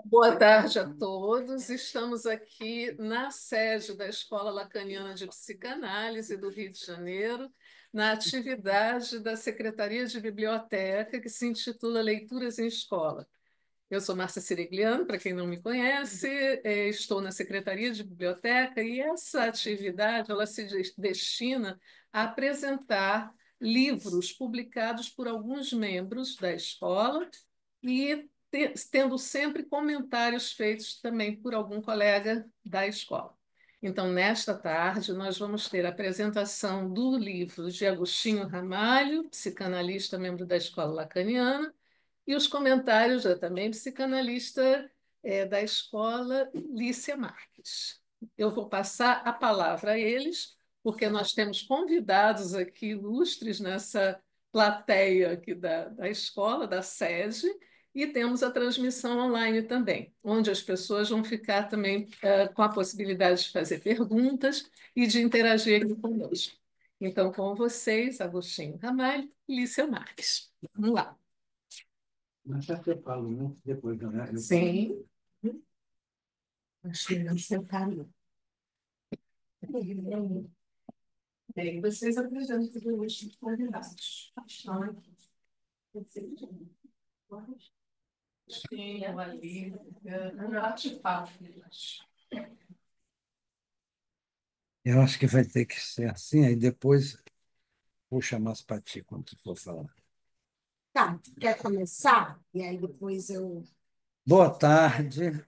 Boa tarde a todos. Estamos aqui na sede da Escola Lacaniana de Psicanálise do Rio de Janeiro, na atividade da Secretaria de Biblioteca, que se intitula Leituras em Escola. Eu sou Márcia Cirigliano, para quem não me conhece, estou na Secretaria de Biblioteca e essa atividade ela se destina a apresentar livros publicados por alguns membros da escola e tendo sempre comentários feitos também por algum colega da escola. Então, nesta tarde, nós vamos ter a apresentação do livro de Agostinho Ramalho, psicanalista, membro da Escola Lacaniana, e os comentários da também psicanalista da escola, Lícia Marques. Eu vou passar a palavra a eles, porque nós temos convidados aqui ilustres nessa plateia aqui da escola, da sede, e temos a transmissão online também, onde as pessoas vão ficar também com a possibilidade de fazer perguntas e de interagir aqui conosco. Então, com vocês, Agostinho Ramalho e Lícia Marques. Vamos lá. Mas já que eu falo, né? Depois, né? Sim. Acho que não sentaram. Bem, vocês apresentam os convidados. Estão aqui. Sim, ali. Bate-papo. Eu acho que vai ter que ser assim, aí depois puxa mais para ti quando tu for falar. Tá, quer começar? E aí depois eu. Boa tarde,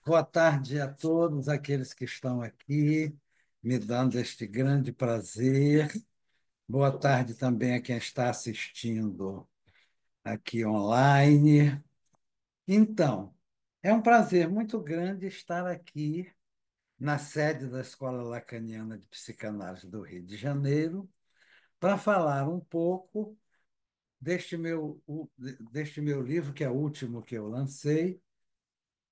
boa tarde a todos aqueles que estão aqui, me dando este grande prazer. Boa tarde também a quem está assistindo aqui online. Então, é um prazer muito grande estar aqui na sede da Escola Lacaniana de Psicanálise do Rio de Janeiro, para falar um pouco deste meu livro, que é o último que eu lancei,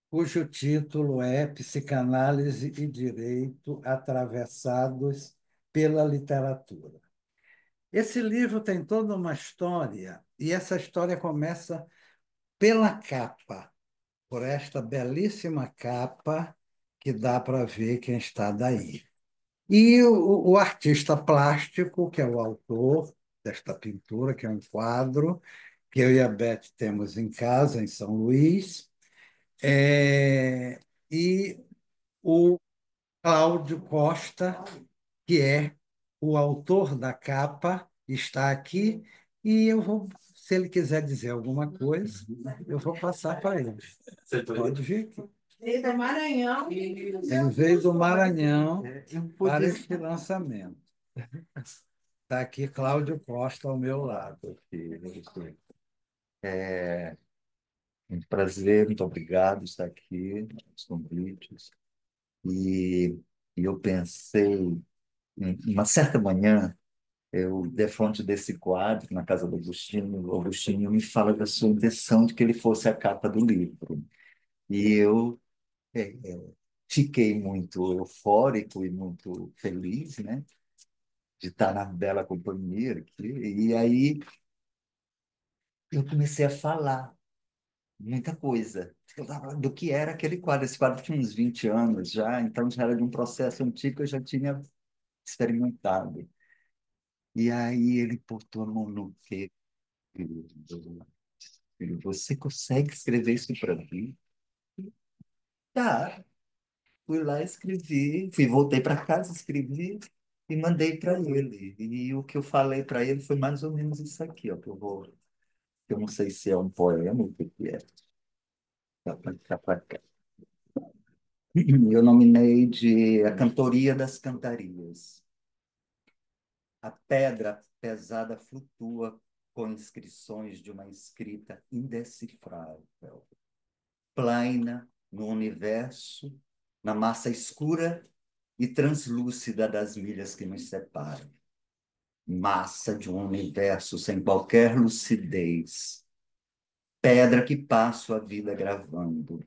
cujo título é Psicanálise e Direito Atravessados pela Literatura. Esse livro tem toda uma história, e essa história começa pela capa, por esta belíssima capa que dá para ver quem está daí. E o artista plástico, que é o autor desta pintura, que é um quadro que eu e a Beth temos em casa, em São Luís, e o Cláudio Costa, que é o autor da capa, está aqui, e eu vou, se ele quiser dizer alguma coisa, eu vou passar para ele. Pode vir aqui. Veio do Maranhão. Ele veio do Maranhão para este lançamento. Está aqui Cláudio Costa ao meu lado. É um prazer, muito obrigado estar aqui, os convites. E, e eu pensei, uma certa manhã, eu, defronte desse quadro, na casa do Agostinho, o Agostinho me fala da sua intenção de que ele fosse a capa do livro. E eu fiquei muito eufórico e muito feliz, né, de estar na bela companhia aqui. E aí eu comecei a falar muita coisa do que era aquele quadro. Esse quadro tinha uns 20 anos já, então já era de um processo antigo que eu já tinha experimentado. E aí ele botou a mão no peito. Filho, você consegue escrever isso para mim? Tá. Fui lá, escrevi, voltei para casa, escrevi e mandei para ele. E o que eu falei para ele foi mais ou menos isso aqui, ó, que eu não sei se é um poema, o que que é. Tá pra cá. Eu nominei de A Cantoria das Cantarias. A pedra pesada flutua com inscrições de uma escrita indecifrável, plaina no universo, na massa escura e translúcida das milhas que nos separam. Massa de um universo sem qualquer lucidez. Pedra que passo a vida gravando.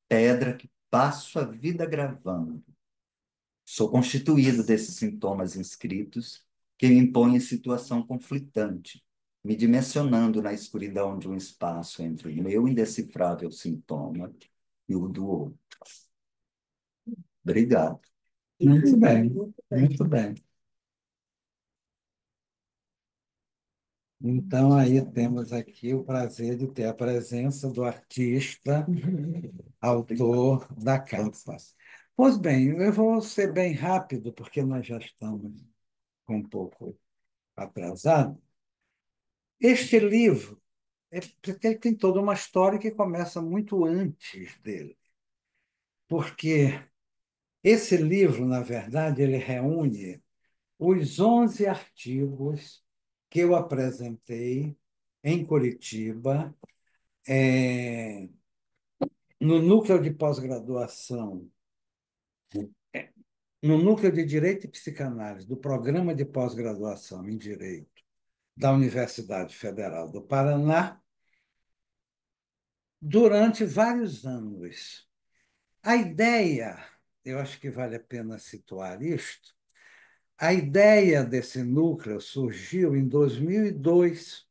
Pedra que passo a vida gravando. Sou constituído desses sintomas inscritos que me impõem situação conflitante, me dimensionando na escuridão de um espaço entre o meu indecifrável sintoma e o do outro. Obrigado. Muito bem, muito bem. Então, aí temos aqui o prazer de ter a presença do artista, autor da capa. Pois bem, eu vou ser bem rápido, porque nós já estamos com um pouco atrasado. Este livro ele tem toda uma história que começa muito antes dele, porque esse livro, na verdade, ele reúne os 11 artigos que eu apresentei em Curitiba, no núcleo de pós-graduação, no núcleo de Direito e Psicanálise do programa de pós-graduação em Direito da Universidade Federal do Paraná, durante vários anos. A ideia, eu acho que vale a pena situar isto, a ideia desse núcleo surgiu em 2002,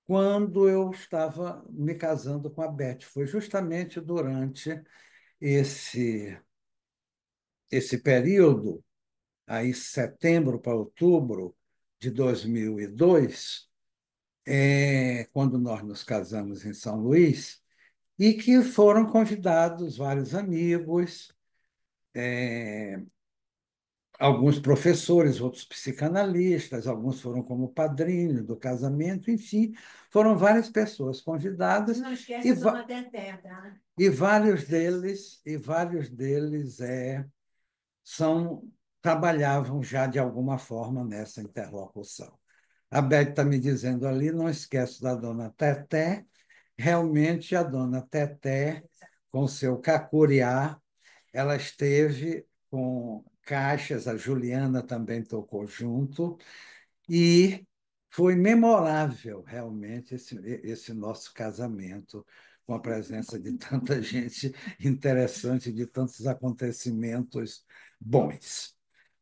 quando eu estava me casando com a Beth. Foi justamente durante esse, esse período, aí setembro para outubro de 2002, quando nós nos casamos em São Luís, e que foram convidados vários amigos, alguns professores, outros psicanalistas, alguns foram como padrinho do casamento, enfim, foram várias pessoas convidadas Não esquece e, a dona Teté, tá? e vários deles são trabalhavam já de alguma forma nessa interlocução. A Beth está me dizendo ali, não esquece da dona Teté. Realmente, a dona Teté, com seu cacuriá, ela esteve com caixas, a Juliana também tocou junto, e foi memorável, realmente, esse nosso casamento, com a presença de tanta gente interessante, de tantos acontecimentos bons.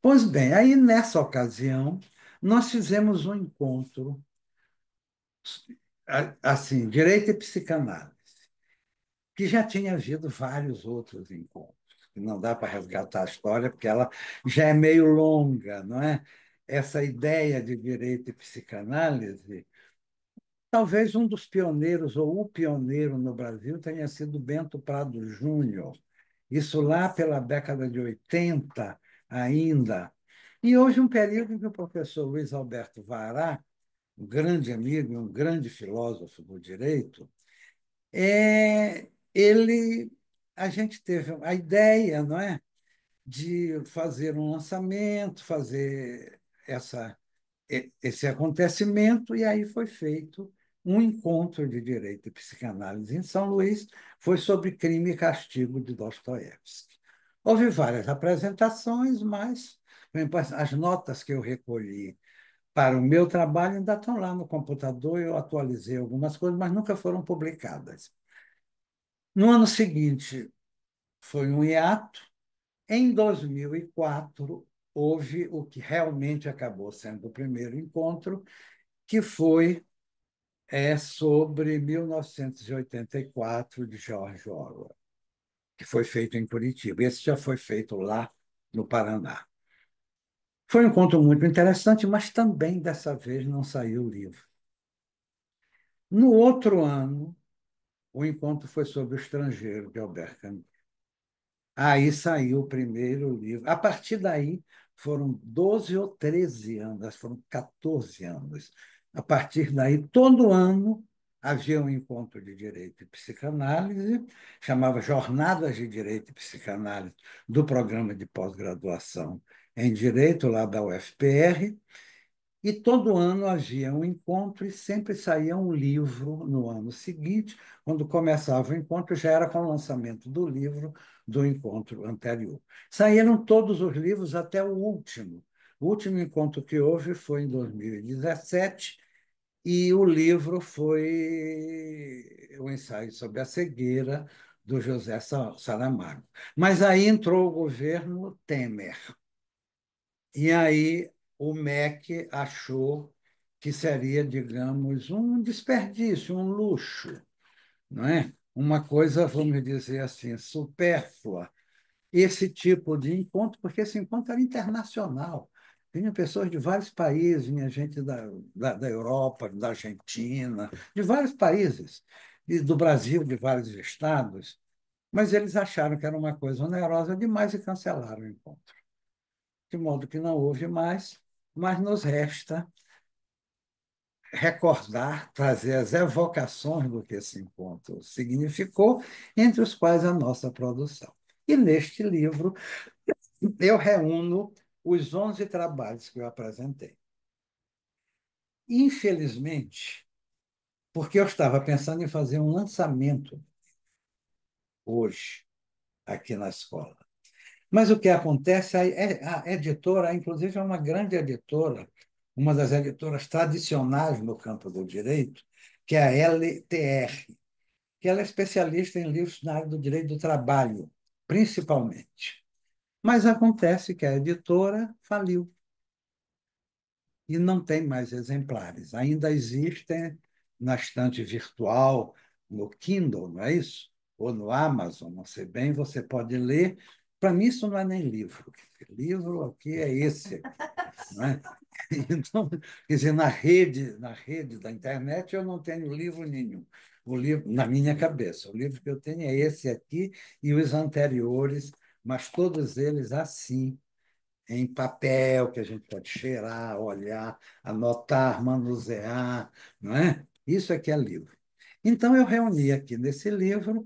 Pois bem, aí nessa ocasião, nós fizemos um encontro, assim, direito e psicanálise, que já tinha havido vários outros encontros. Não dá para resgatar a história, porque ela já é meio longa, não é? Essa ideia de direito e psicanálise, talvez um dos pioneiros, ou o pioneiro no Brasil, tenha sido Bento Prado Júnior. Isso lá pela década de 80 ainda. E hoje um período em que o professor Luiz Alberto Vará, um grande amigo, um grande filósofo do direito, ele, a gente teve a ideia, não é, de fazer um lançamento, fazer esse acontecimento, e aí foi feito um encontro de direito e psicanálise em São Luís, foi sobre Crime e Castigo de Dostoiévski. Houve várias apresentações, mas por exemplo, as notas que eu recolhi para o meu trabalho ainda estão lá no computador, eu atualizei algumas coisas, mas nunca foram publicadas. No ano seguinte, foi um hiato. Em 2004, houve o que realmente acabou sendo o primeiro encontro, que foi sobre 1984, de George Orwell, que foi feito em Curitiba. Esse já foi feito lá no Paraná. Foi um encontro muito interessante, mas também dessa vez não saiu o livro. No outro ano, o encontro foi sobre o estrangeiro, de Albert Camus. Aí saiu o primeiro livro. A partir daí, foram 12 ou 13 anos, foram 14 anos. A partir daí, todo ano havia um encontro de direito e psicanálise, chamava Jornadas de Direito e Psicanálise, do programa de pós-graduação em Direito, lá da UFPR, e todo ano havia um encontro e sempre saía um livro no ano seguinte. Quando começava o encontro, já era com o lançamento do livro do encontro anterior. Saíram todos os livros até o último. O último encontro que houve foi em 2017, e o livro foi o ensaio sobre a cegueira, do José Saramago. Mas aí entrou o governo Temer. E aí o MEC achou que seria, digamos, um desperdício, um luxo, não é? Uma coisa, vamos dizer assim, supérflua. Esse tipo de encontro, porque esse encontro era internacional. Vinham pessoas de vários países, vinha gente da Europa, da Argentina, de vários países, e do Brasil, de vários estados, mas eles acharam que era uma coisa onerosa demais e cancelaram o encontro. De modo que não houve mais, mas nos resta recordar, trazer as evocações do que esse encontro significou, entre os quais a nossa produção. E neste livro eu reúno os 11 trabalhos que eu apresentei. Infelizmente, porque eu estava pensando em fazer um lançamento hoje, aqui na escola. Mas o que acontece é a editora, inclusive é uma grande editora, uma das editoras tradicionais no campo do direito, que é a LTR, que ela é especialista em livros na área do direito do trabalho, principalmente. Mas acontece que a editora faliu e não tem mais exemplares. Ainda existem na estante virtual, no Kindle, não é isso? Ou no Amazon, não sei bem, você pode ler. Para mim, isso não é nem livro. Livro aqui é esse, não é? Então, quer dizer, na rede da internet, eu não tenho livro nenhum. O livro, na minha cabeça, o livro que eu tenho é esse aqui e os anteriores, mas todos eles assim, em papel, que a gente pode cheirar, olhar, anotar, manusear, não é? Isso aqui é livro. Então, eu reuni aqui nesse livro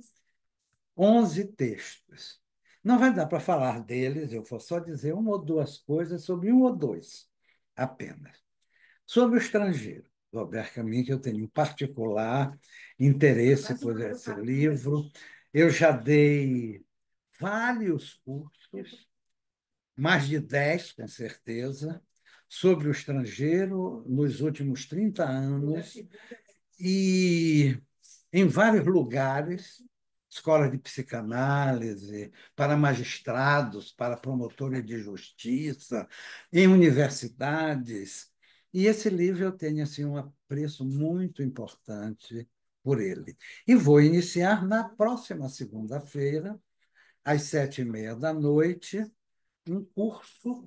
11 textos. Não vai dar para falar deles, eu vou só dizer uma ou duas coisas sobre um ou dois apenas. Sobre o estrangeiro, Robert Camus, que eu tenho um particular interesse por esse livro. Eu já dei vários cursos, mais de 10, com certeza, sobre o estrangeiro nos últimos 30 anos, e em vários lugares, escolas de psicanálise, para magistrados, para promotores de justiça, em universidades. E esse livro eu tenho assim, um apreço muito importante por ele. E vou iniciar na próxima segunda-feira, às 7h30 da noite, um curso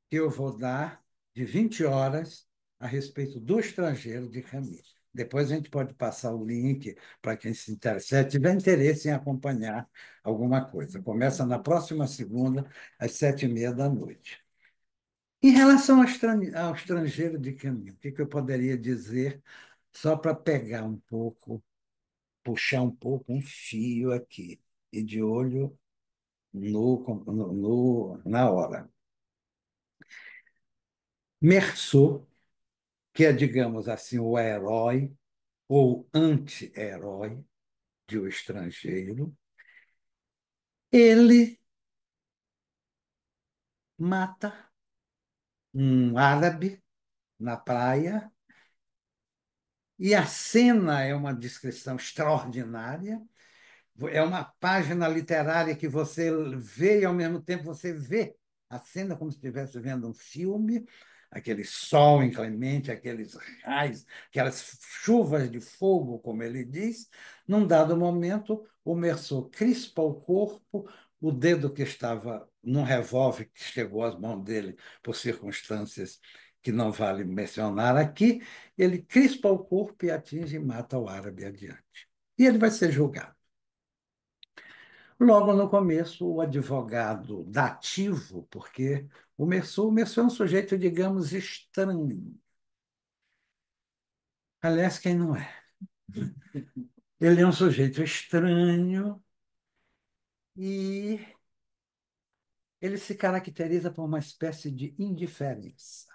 que eu vou dar de 20 horas a respeito do estrangeiro de Camus. Depois a gente pode passar o link para quem se interessa, tiver interesse em acompanhar alguma coisa. Começa na próxima segunda, às 7h30 da noite. Em relação ao estrangeiro de Camus, o que eu poderia dizer, só para pegar um pouco, puxar um pouco um fio aqui, e de olho na hora. Meursault, que é, digamos assim, o herói ou anti-herói de O Estrangeiro, ele mata um árabe na praia, e a cena é uma descrição extraordinária. É uma página literária que você vê e, ao mesmo tempo, você vê a cena como se estivesse vendo um filme, aquele sol inclemente, aqueles raios, aquelas chuvas de fogo, como ele diz. Num dado momento, o Meursault crispa o corpo, o dedo que estava num revólver que chegou às mãos dele por circunstâncias que não vale mencionar aqui, ele crispa o corpo e atinge e mata o árabe adiante. E ele vai ser julgado. Logo no começo, o advogado dativo, porque o Meursault é um sujeito, digamos, estranho. Aliás, quem não é? Ele é um sujeito estranho e ele se caracteriza por uma espécie de indiferença.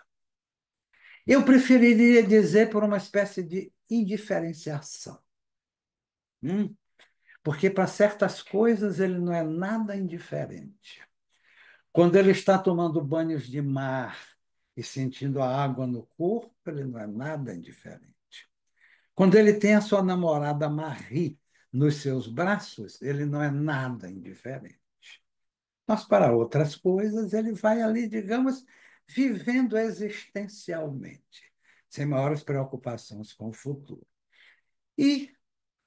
Eu preferiria dizer por uma espécie de indiferenciação. Porque para certas coisas ele não é nada indiferente. Quando ele está tomando banhos de mar e sentindo a água no corpo, ele não é nada indiferente. Quando ele tem a sua namorada Marie nos seus braços, ele não é nada indiferente. Mas para outras coisas, ele vai ali, digamos, vivendo existencialmente, sem maiores preocupações com o futuro. E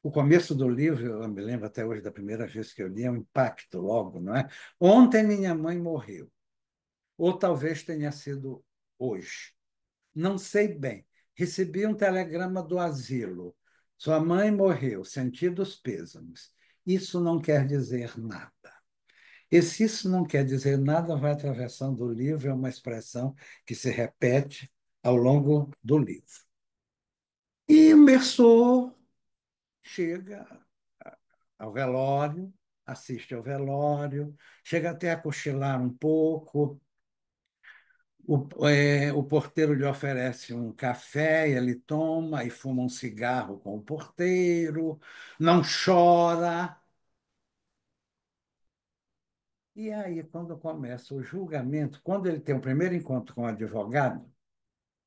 o começo do livro, eu me lembro até hoje da primeira vez que eu li, é um impacto logo, não é? Ontem minha mãe morreu, ou talvez tenha sido hoje. Não sei bem. Recebi um telegrama do asilo. Sua mãe morreu, senti os pêsames. Isso não quer dizer nada. Esse isso não quer dizer nada vai atravessando o livro, é uma expressão que se repete ao longo do livro. E o Merceau chega ao velório, assiste ao velório, chega até a cochilar um pouco. O porteiro lhe oferece um café, e ele toma e fuma um cigarro com o porteiro, não chora. E aí, quando começa o julgamento, quando ele tem o primeiro encontro com o advogado,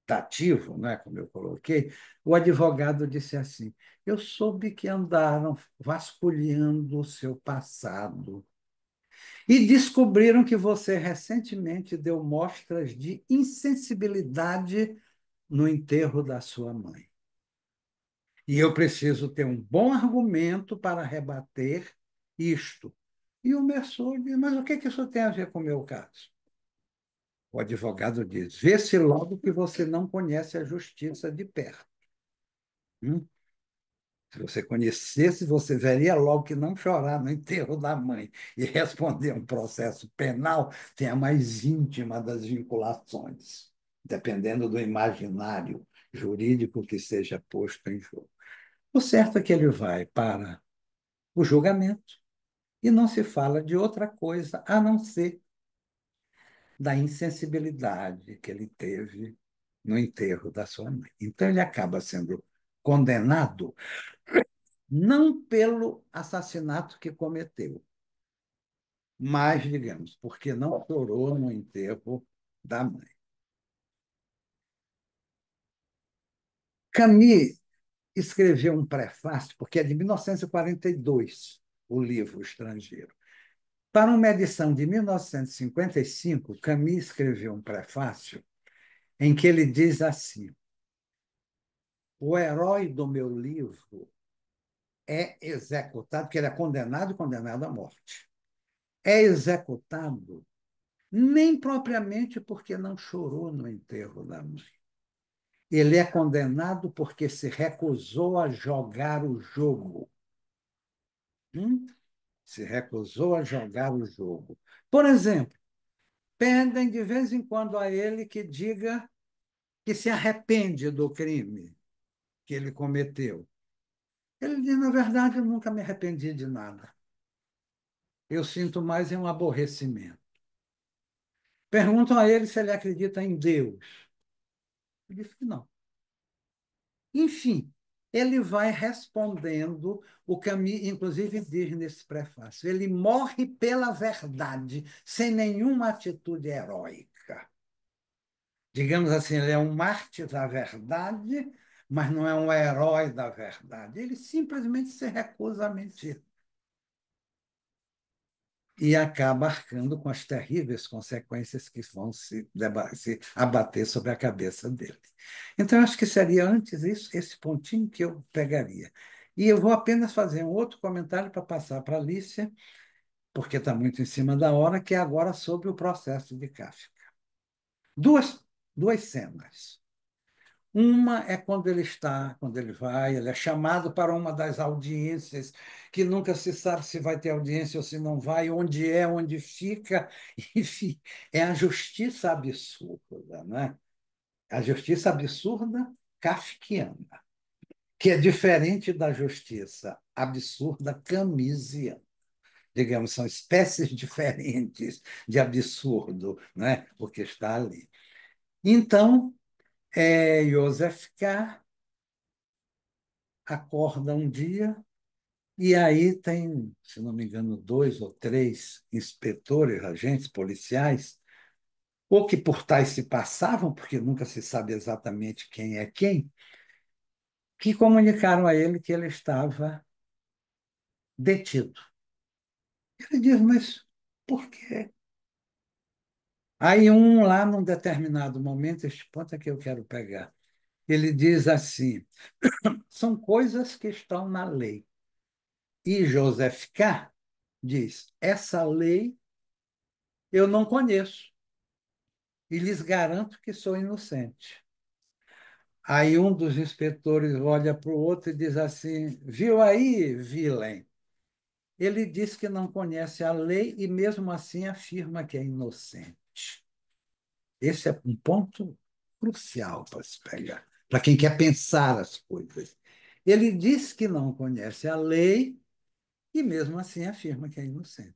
dativo, né, como eu coloquei, o advogado disse assim: eu soube que andaram vasculhando o seu passado e descobriram que você recentemente deu mostras de insensibilidade no enterro da sua mãe. E eu preciso ter um bom argumento para rebater isto. E o Merceau diz: mas o que isso tem a ver com o meu caso? O advogado diz: vê-se logo que você não conhece a justiça de perto. Hum? Se você conhecesse, você veria logo que não chorar no enterro da mãe e responder um processo penal tem a mais íntima das vinculações, dependendo do imaginário jurídico que seja posto em jogo. O certo é que ele vai para o julgamento e não se fala de outra coisa a não ser da insensibilidade que ele teve no enterro da sua mãe. Então, ele acaba sendo condenado não pelo assassinato que cometeu, mas, digamos, porque não chorou no enterro da mãe. Camus escreveu um prefácio, porque é de 1942, o livro Estrangeiro. Para uma edição de 1955, Camus escreveu um prefácio em que ele diz assim: o herói do meu livro é executado, porque ele é condenado e condenado à morte. É executado nem propriamente porque não chorou no enterro da mãe. Ele é condenado porque se recusou a jogar o jogo. Se recusou a jogar o jogo. Por exemplo, pedem de vez em quando a ele que diga que se arrepende do crime que ele cometeu. Ele diz: na verdade, eu nunca me arrependi de nada. Eu sinto mais um aborrecimento. Perguntam a ele se ele acredita em Deus. Ele diz que não. Enfim, ele vai respondendo. O Camus, inclusive, diz nesse prefácio: ele morre pela verdade, sem nenhuma atitude heróica. Digamos assim, ele é um mártir da verdade, mas não é um herói da verdade. Ele simplesmente se recusa a mentir. E acaba arcando com as terríveis consequências que vão se abater sobre a cabeça dele. Então, acho que seria antes isso, esse pontinho que eu pegaria. E eu vou apenas fazer um outro comentário para passar para a Alicia, porque está muito em cima da hora, que é agora sobre o processo de Kafka. Duas cenas. Uma é quando ele vai, ele é chamado para uma das audiências, que nunca se sabe se vai ter audiência ou se não vai, onde fica, enfim, é a justiça absurda, né? A justiça absurda kafkiana, que é diferente da justiça absurda camisiana. Digamos, são espécies diferentes de absurdo, né? O que está ali. Então, Joseph K. acorda um dia e aí tem, se não me engano, dois ou três inspetores, agentes policiais, ou que por tais se passavam, porque nunca se sabe exatamente quem é quem, que comunicaram a ele que ele estava detido. Ele diz: mas por quê? Aí um lá, num determinado momento, este ponto é que eu quero pegar, Ele diz assim: são coisas que estão na lei. E Joseph K. diz: essa lei eu não conheço e lhes garanto que sou inocente. Aí um dos inspetores olha para o outro e diz assim: viu aí, Villain? Ele diz que não conhece a lei e, mesmo assim, afirma que é inocente. Esse é um ponto crucial para se pegar, para quem quer pensar as coisas. Ele diz que não conhece a lei e, mesmo assim, afirma que é inocente.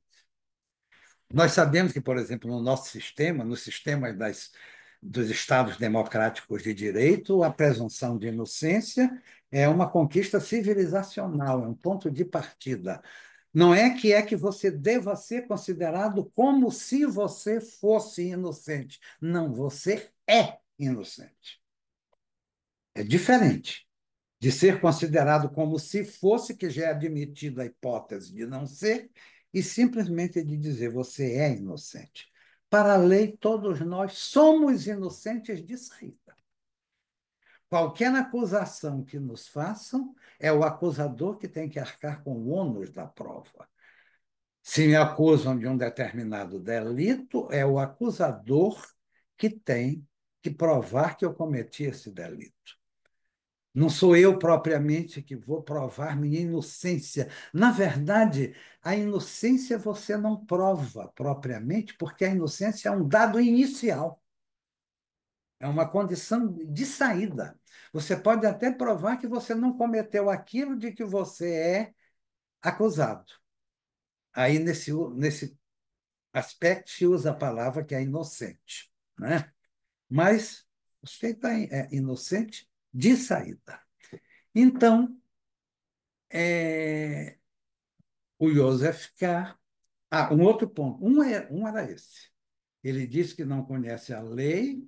Nós sabemos que, por exemplo, no nosso sistema, no sistema dos Estados democráticos de direito, a presunção de inocência é uma conquista civilizacional, é um ponto de partida. Não é que você deva ser considerado como se você fosse inocente. Não, você é inocente. É diferente de ser considerado como se fosse, que já é admitida a hipótese de não ser, e simplesmente de dizer você é inocente. Para a lei, todos nós somos inocentes de saída. Qualquer acusação que nos façam, é o acusador que tem que arcar com o ônus da prova. Se me acusam de um determinado delito, é o acusador que tem que provar que eu cometi esse delito. Não sou eu propriamente que vou provar minha inocência. Na verdade, a inocência você não prova propriamente, porque a inocência é um dado inicial, é uma condição de saída. Você pode até provar que você não cometeu aquilo de que você é acusado. Aí, nesse aspecto, se usa a palavra que é inocente, né? Mas o sujeito é inocente de saída. Então, é, o Joseph K. Um outro ponto. Um era esse. Ele diz que não conhece a lei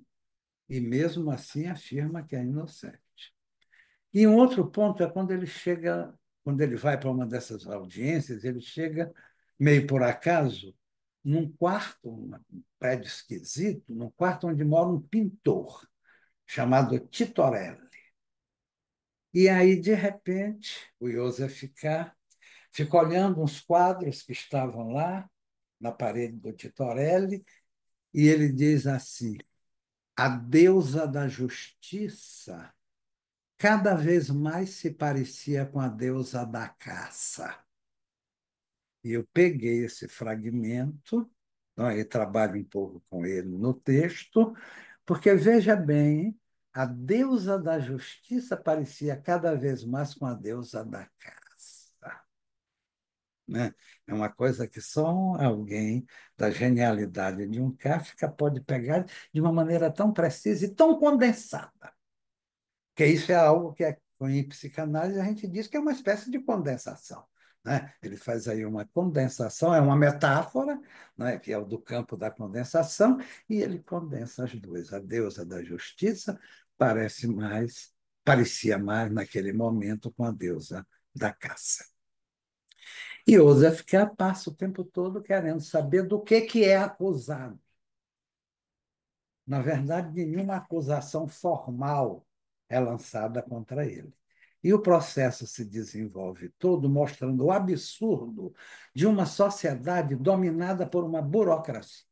e, mesmo assim, afirma que é inocente. E um outro ponto é quando ele vai para uma dessas audiências, ele chega, meio por acaso, num quarto, um prédio esquisito, num quarto onde mora um pintor chamado Titorelli. E aí, de repente, o Joseph K. fica olhando uns quadros que estavam lá, na parede do Titorelli, e ele diz assim: a deusa da justiça cada vez mais se parecia com a deusa da caça. E eu peguei esse fragmento, e trabalho um pouco com ele no texto, porque, veja bem, a deusa da justiça parecia cada vez mais com a deusa da caça. Né? É uma coisa que só alguém da genialidade de um Kafka pode pegar de uma maneira tão precisa e tão condensada. Que isso é algo que em psicanálise a gente diz que é uma espécie de condensação. Né? Ele faz aí uma condensação, é uma metáfora, né? Que é o do campo da condensação, e ele condensa as duas. A deusa da justiça parecia mais naquele momento com a deusa da caça. E Joseph K. passa o tempo todo querendo saber do que é acusado. Na verdade, nenhuma acusação formal é lançada contra ele. E o processo se desenvolve todo mostrando o absurdo de uma sociedade dominada por uma burocracia,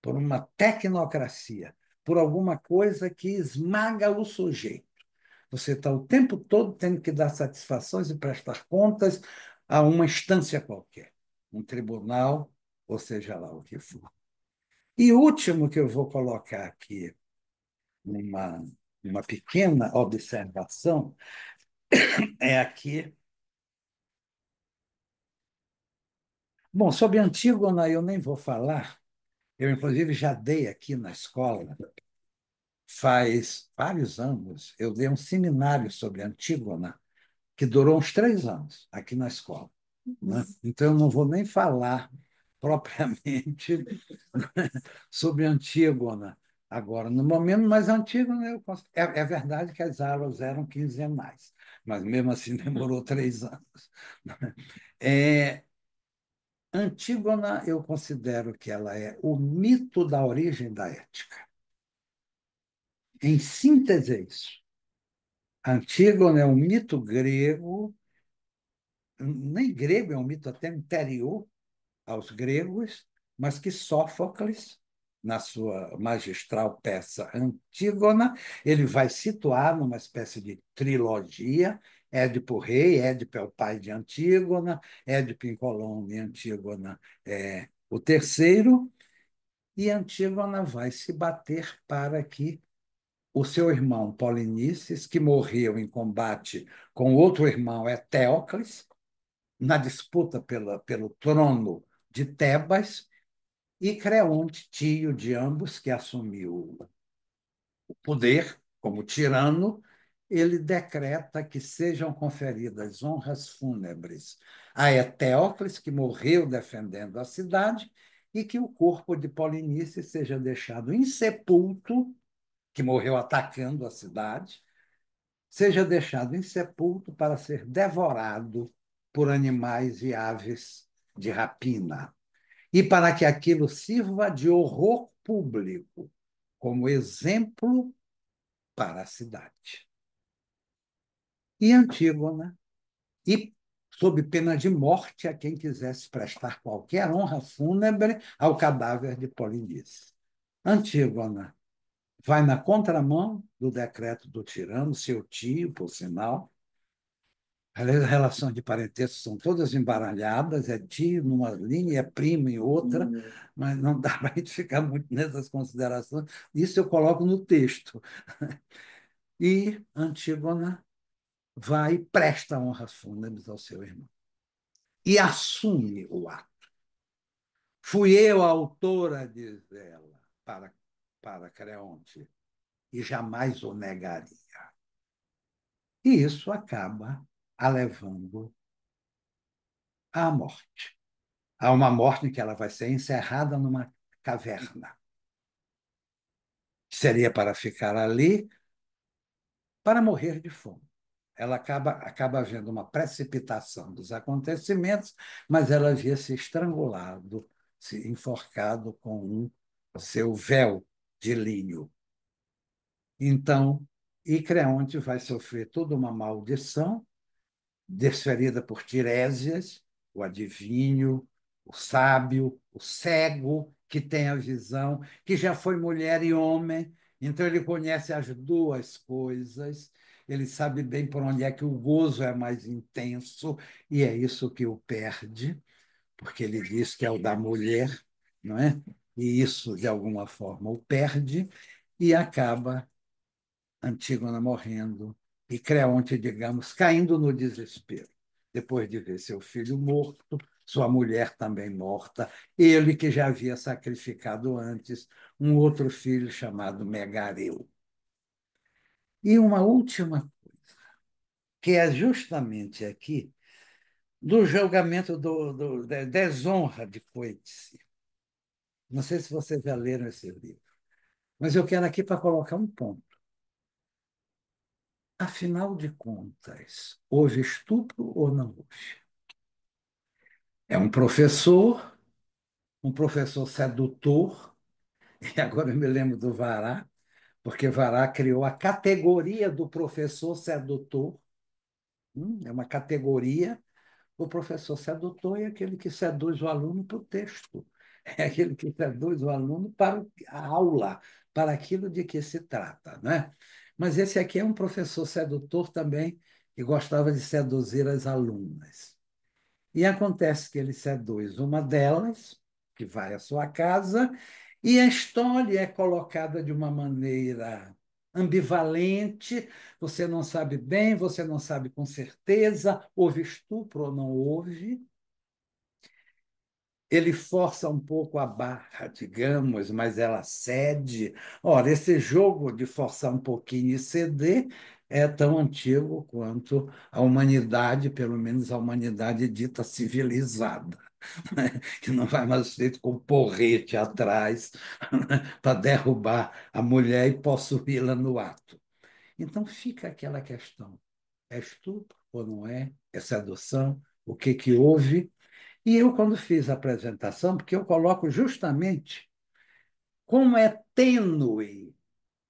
por uma tecnocracia, por alguma coisa que esmaga o sujeito. Você está o tempo todo tendo que dar satisfações e prestar contas a uma instância qualquer, um tribunal, ou seja lá o que for. E o último que eu vou colocar aqui, uma, uma pequena observação, é aqui. Bom, sobre Antígona eu nem vou falar. Eu, inclusive, já dei aqui na escola, faz vários anos, eu dei um seminário sobre Antígona, que durou uns 3 anos aqui na escola. Né? Então, eu não vou nem falar propriamente sobre Antígona agora, no momento, mas Antígona é verdade que as aulas eram quinzenais, mas mesmo assim demorou 3 anos. É, Antígona, eu considero que ela é o mito da origem da ética. Em síntese, é isso. Antígona é um mito grego, nem grego, é um mito até anterior aos gregos, mas que Sófocles, na sua magistral peça Antígona, ele vai situar numa espécie de trilogia. Édipo Rei, Édipo é o pai de Antígona, Édipo em Colônia, Antígona é o terceiro, e Antígona vai se bater para que o seu irmão Polinices, que morreu em combate com outro irmão, Eteocles, na disputa pelo trono de Tebas, e Creonte, tio de ambos, que assumiu o poder como tirano, ele decreta que sejam conferidas honras fúnebres a Eteocles, que morreu defendendo a cidade, e que o corpo de Polinice seja deixado insepulto, que morreu atacando a cidade, seja deixado insepulto para ser devorado por animais e aves de rapina, e para que aquilo sirva de horror público, como exemplo para a cidade. E Antígona, e sob pena de morte a quem quisesse prestar qualquer honra fúnebre ao cadáver de Polinice. Antígona vai na contramão do decreto do tirano, seu tio, por sinal. As relações de parentesco são todas embaralhadas, é tio numa linha, é primo em outra, mas não dá para a gente ficar muito nessas considerações. Isso eu coloco no texto. E Antígona vai e presta honras fúnebres ao seu irmão. E assume o ato. Fui eu a autora, diz ela, para Creonte, e jamais o negaria. E isso acaba a levando à morte. Há uma morte em que ela vai ser encerrada numa caverna. Seria para ficar ali para morrer de fome. Ela acaba havendo uma precipitação dos acontecimentos, mas ela havia se estrangulado, se enforcado com seu véu de linho. Então, Creonte vai sofrer toda uma maldição desferida por Tiresias, o adivinho, o sábio, o cego, que tem a visão, que já foi mulher e homem, então ele conhece as duas coisas, ele sabe bem por onde é que o gozo é mais intenso, e é isso que o perde, porque ele diz que é o da mulher, não é? E isso, de alguma forma, o perde, e acaba Antígona morrendo e Creonte, digamos, caindo no desespero, depois de ver seu filho morto, sua mulher também morta, ele que já havia sacrificado antes um outro filho chamado Megareu. E uma última, que é justamente aqui, do julgamento da desonra de Coetzee. Não sei se vocês já leram esse livro, mas eu quero aqui para colocar um ponto. Afinal de contas, houve estupro ou não houve? É um professor sedutor, e agora eu me lembro do Vará, porque Vará criou a categoria do professor sedutor. É uma categoria. O professor sedutor é aquele que seduz o aluno para o texto, é aquele que seduz o aluno para a aula, para aquilo de que se trata, né? Mas esse aqui é um professor sedutor também, que gostava de seduzir as alunas. E acontece que ele seduz uma delas, que vai à sua casa, e a história é colocada de uma maneira ambivalente, você não sabe bem, você não sabe com certeza, houve estupro ou não houve. Ele força um pouco a barra, digamos, mas ela cede. Ora, esse jogo de forçar um pouquinho e ceder é tão antigo quanto a humanidade, pelo menos a humanidade dita civilizada, né? Que não vai mais feito com porrete atrás para derrubar a mulher e possuí-la no ato. Então fica aquela questão: é estupro ou não é? É sedução? O que que houve? E eu, quando fiz a apresentação, porque eu coloco justamente como é tênue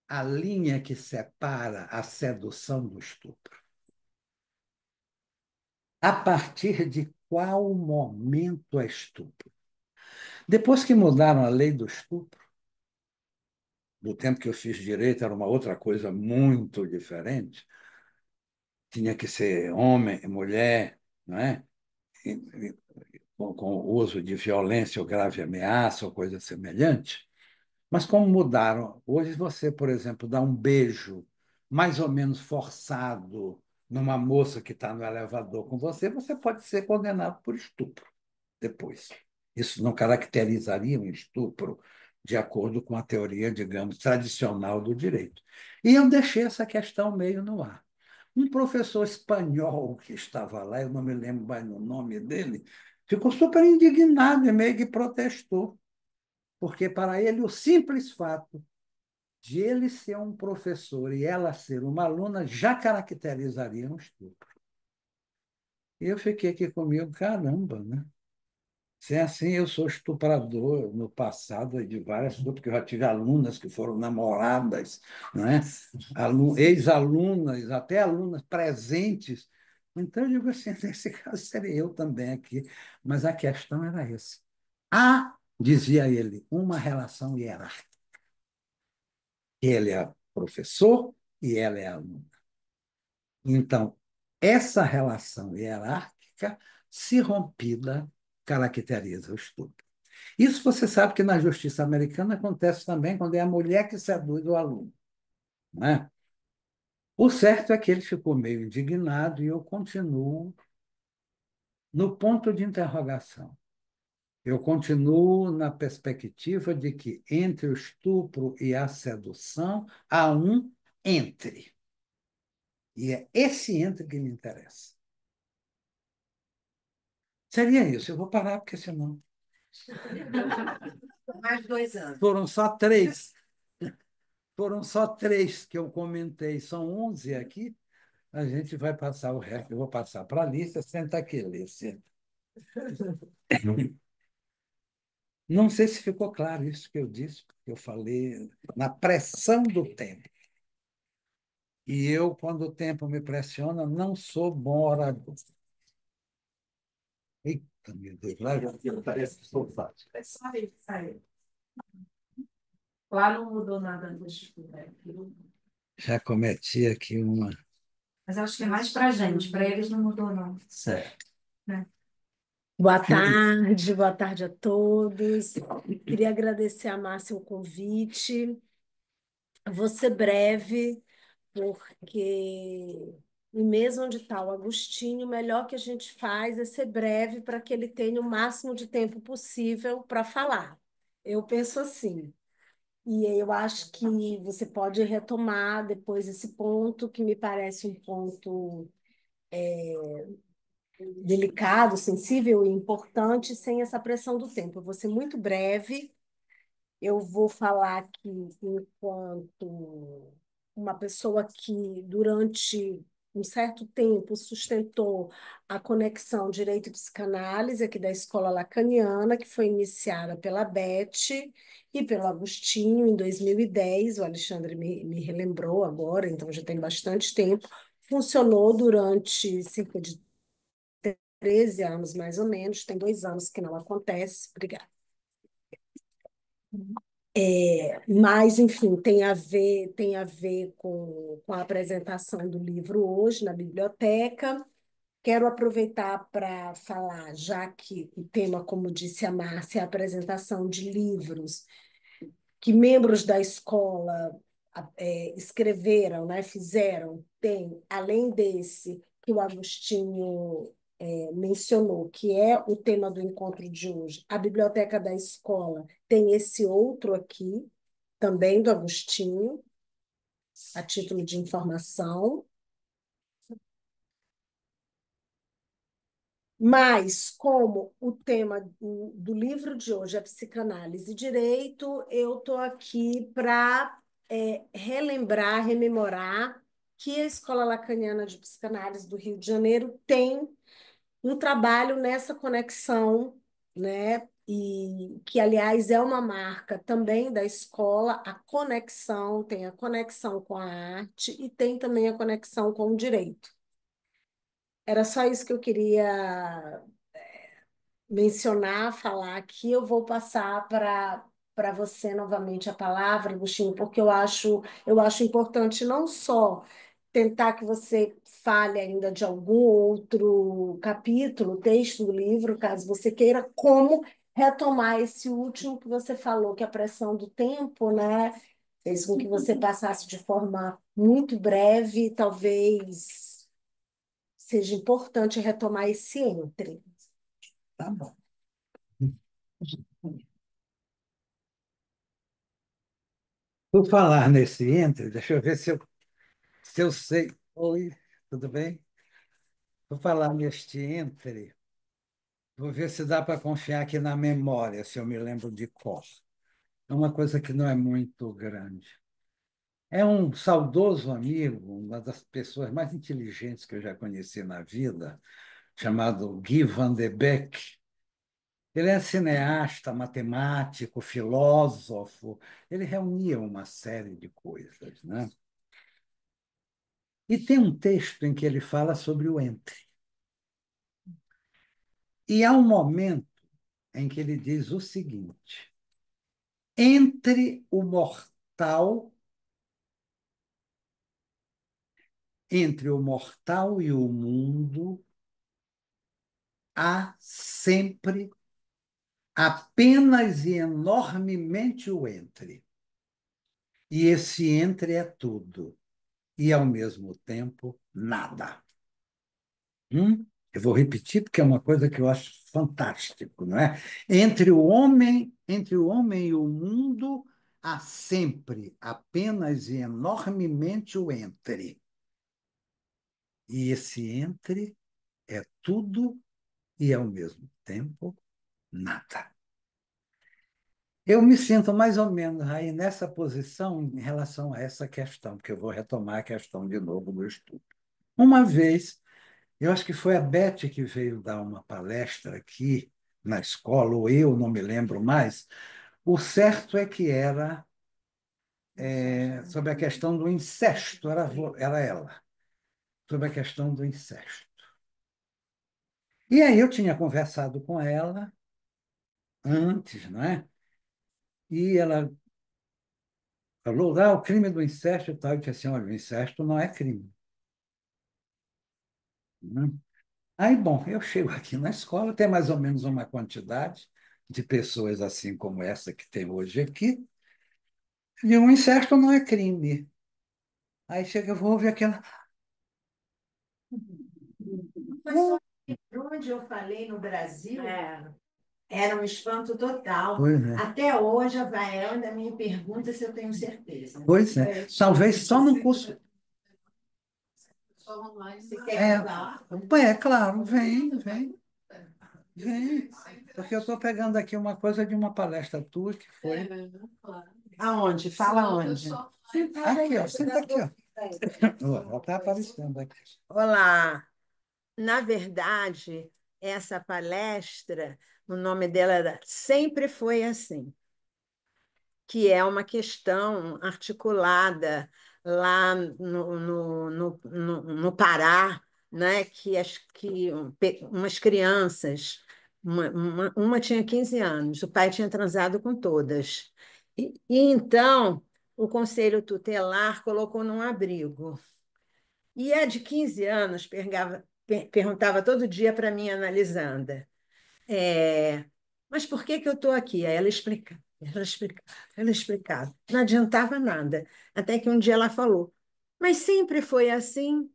a linha que separa a sedução do estupro? A partir de qual momento é estupro? Depois que mudaram a lei do estupro, do tempo que eu fiz direito era uma outra coisa muito diferente, tinha que ser homem, mulher, não é? Com o uso de violência ou grave ameaça ou coisa semelhante. Mas como mudaram, hoje você, por exemplo, dá um beijo mais ou menos forçado numa moça que está no elevador com você, você pode ser condenado por estupro depois. Isso não caracterizaria um estupro de acordo com a teoria, digamos, tradicional do direito. E eu deixei essa questão meio no ar. Um professor espanhol que estava lá, eu não me lembro mais o nome dele, ficou super indignado e meio que protestou, porque para ele o simples fato de ele ser um professor e ela ser uma aluna já caracterizaria um estupro. E eu fiquei aqui comigo, caramba, né? Se é assim, eu sou estuprador no passado de várias, porque eu já tive alunas que foram namoradas, né? Ex-alunas, até alunas presentes. Então, eu digo assim, nesse caso seria eu também aqui. Mas a questão era essa. Há, dizia ele, uma relação hierárquica. Ele é professor e ela é aluna. Então, essa relação hierárquica, se rompida, caracteriza o estupro. Isso você sabe que na justiça americana acontece também quando é a mulher que seduz o aluno, não é? O certo é que ele ficou meio indignado e eu continuo no ponto de interrogação. Eu continuo na perspectiva de que entre o estupro e a sedução há um entre. E é esse entre que me interessa. Seria isso. Eu vou parar, porque senão. Mais 2 anos. Foram só três. Foram só três que eu comentei. São 11 aqui. A gente vai passar o resto. Eu vou passar para a lista. Senta aqui, Lê. Senta. Não sei se ficou claro isso que eu disse, porque eu falei na pressão do tempo. E eu, quando o tempo me pressiona, não sou bom orador. Eita, meu Deus. Parece que sou fácil. É só isso aí. Lá não mudou nada no estudo, né? Já cometi aqui uma. Mas acho que é mais para a gente, para eles não mudou, não. Certo. Né? Boa tarde a todos. Queria agradecer a Márcia o convite. Vou ser breve, porque em mês onde está o Agostinho, o melhor que a gente faz é ser breve para que ele tenha o máximo de tempo possível para falar. Eu penso assim. E eu acho que você pode retomar depois esse ponto, que me parece um ponto delicado, sensível e importante, sem essa pressão do tempo. Eu vou ser muito breve. Eu vou falar aqui enquanto uma pessoa que, durante um certo tempo, sustentou a conexão Direito e Psicanálise aqui da Escola Lacaniana, que foi iniciada pela Beth e pelo Agostinho em 2010. O Alexandre me relembrou agora, então já tem bastante tempo. Funcionou durante cerca de 13 anos, mais ou menos. Tem 2 anos que não acontece. Obrigada. Mas, enfim, tem a ver com a apresentação do livro hoje na biblioteca. Quero aproveitar para falar, já que o tema, como disse a Márcia, é a apresentação de livros que membros da escola escreveram, né, fizeram. Tem, além desse que o Agostinho mencionou, que é o tema do encontro de hoje, a biblioteca da escola tem esse outro aqui, também do Agostinho, a título de informação. Mas, como o tema do livro de hoje é psicanálise e direito, eu estou aqui para relembrar, rememorar que a Escola Lacaniana de Psicanálise do Rio de Janeiro tem um trabalho nessa conexão né? E que, aliás, é uma marca também da escola, a conexão, tem a conexão com a arte e tem também a conexão com o direito. Era só isso que eu queria mencionar, falar aqui. Eu vou passar para você novamente a palavra, Agostinho, porque eu acho importante não só tentar que você fale ainda de algum outro capítulo, texto do livro, caso você queira, como retomar esse último que você falou, que a pressão do tempo, né, fez com que você passasse de forma muito breve, talvez seja importante retomar esse entre. Tá bom. Por falar nesse entre, deixa eu ver se eu sei. Oi, tudo bem? Por falar neste entre, vou ver se dá para confiar aqui na memória, se eu me lembro de cor. É uma coisa que não é muito grande. É um saudoso amigo, uma das pessoas mais inteligentes que eu já conheci na vida, chamado Guy van de Beek. Ele é cineasta, matemático, filósofo. Ele reunia uma série de coisas, né? E tem um texto em que ele fala sobre o entre. E há um momento em que ele diz o seguinte: entre o mortal, entre o mortal e o mundo, há sempre apenas e enormemente o entre. E esse entre é tudo, e ao mesmo tempo nada. Eu vou repetir porque é uma coisa que eu acho fantástico, não é? Entre o homem e o mundo, há sempre apenas e enormemente o entre. E esse entre é tudo e, ao mesmo tempo, nada. Eu me sinto mais ou menos aí nessa posição em relação a essa questão, porque eu vou retomar a questão de novo do estudo. Uma vez, eu acho que foi a Beth que veio dar uma palestra aqui na escola, ou eu, não me lembro mais. O certo é que era sobre a questão do incesto, era ela, sobre a questão do incesto. E aí eu tinha conversado com ela antes, não é? E ela falou, o crime do incesto e tal. Eu disse assim, olha, o incesto não é crime. Né? Aí, bom, eu chego aqui na escola, tem mais ou menos uma quantidade de pessoas assim como essa que tem hoje aqui, e o incesto não é crime. Aí chega, eu vou ouvir aquela. Mas só que onde eu falei no Brasil, era um espanto total. Pois é. Até hoje, a Vael ainda me pergunta se eu tenho certeza. Pois é. Talvez só no curso. Você quer falar? Claro, vem. Porque eu estou pegando aqui uma coisa de uma palestra tua que foi. Aonde? Fala onde? Aqui, ó, senta aqui, ó. Ela está aparecendo aqui. Olá. Na verdade, essa palestra, o nome dela era Sempre Foi Assim, que é uma questão articulada lá no Pará, né? Que umas crianças, uma tinha 15 anos, o pai tinha transado com todas. E então o Conselho Tutelar colocou num abrigo. E a de 15 anos perguntava todo dia para mim, analisanda, mas por que que eu estou aqui? Aí ela explicava. Não adiantava nada. Até que um dia ela falou, mas sempre foi assim?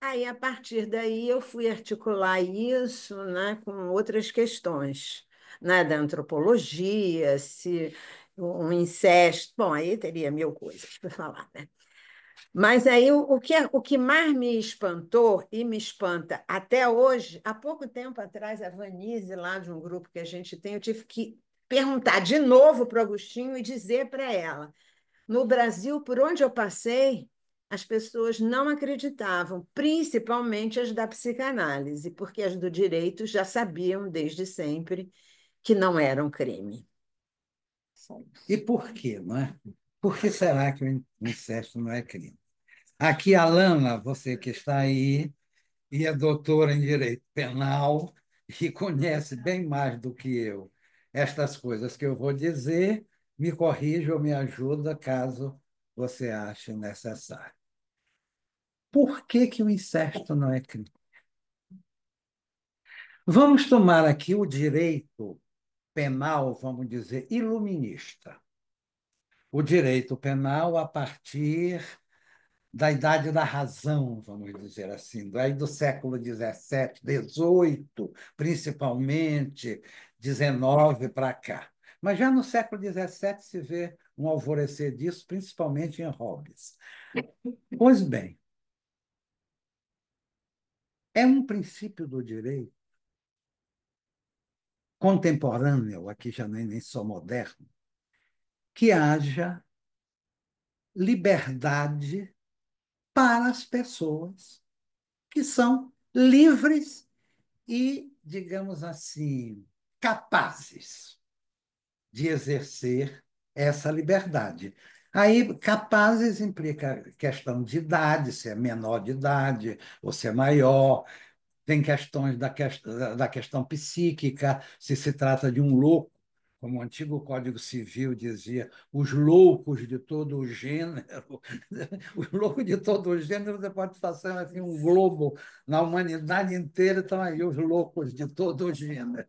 Aí, a partir daí, eu fui articular isso, né, com outras questões, né, da antropologia, se um incesto... Bom, aí teria mil coisas para falar, né? Mas aí o que mais me espantou e me espanta até hoje, há pouco tempo atrás, a Vanise, lá de um grupo que a gente tem, eu tive que perguntar de novo para o Agostinho e dizer para ela: no Brasil, por onde eu passei, as pessoas não acreditavam, principalmente as da psicanálise, porque as do direito já sabiam desde sempre que não eram crime. E por quê, não é? Por que será que o incesto não é crime? Aqui, Alana, você que está aí, e é doutora em direito penal, e conhece bem mais do que eu estas coisas que eu vou dizer, me corrija ou me ajuda caso você ache necessário. Por que que o incesto não é crime? Vamos tomar aqui o direito penal, vamos dizer, iluminista. O direito penal a partir da idade da razão, vamos dizer assim, aí do século XVII, XVIII, principalmente, XIX para cá. Mas já no século XVII se vê um alvorecer disso, principalmente em Hobbes. Pois bem, é um princípio do direito contemporâneo, aqui já nem só moderno, que haja liberdade para as pessoas que são livres e, digamos assim, capazes de exercer essa liberdade. Aí, capazes implica questão de idade, se é menor de idade ou se é maior, tem questões da questão psíquica, se trata de um louco, como o antigo Código Civil dizia, os loucos de todo o gênero. Os loucos de todo o gênero, você pode fazer assim, um globo na humanidade inteira, estão aí os loucos de todo o gênero.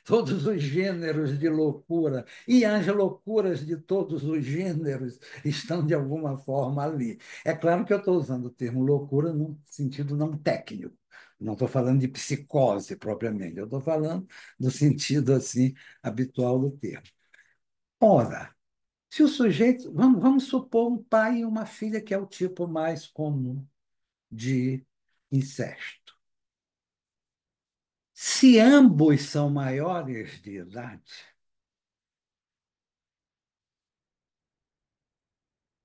Todos os gêneros de loucura. E as loucuras de todos os gêneros estão, de alguma forma, ali. É claro que eu estou usando o termo loucura num sentido não técnico. Não estou falando de psicose propriamente, eu estou falando do sentido assim habitual do termo. Ora, se o sujeito, vamos supor um pai e uma filha, que é o tipo mais comum de incesto. Se ambos são maiores de idade,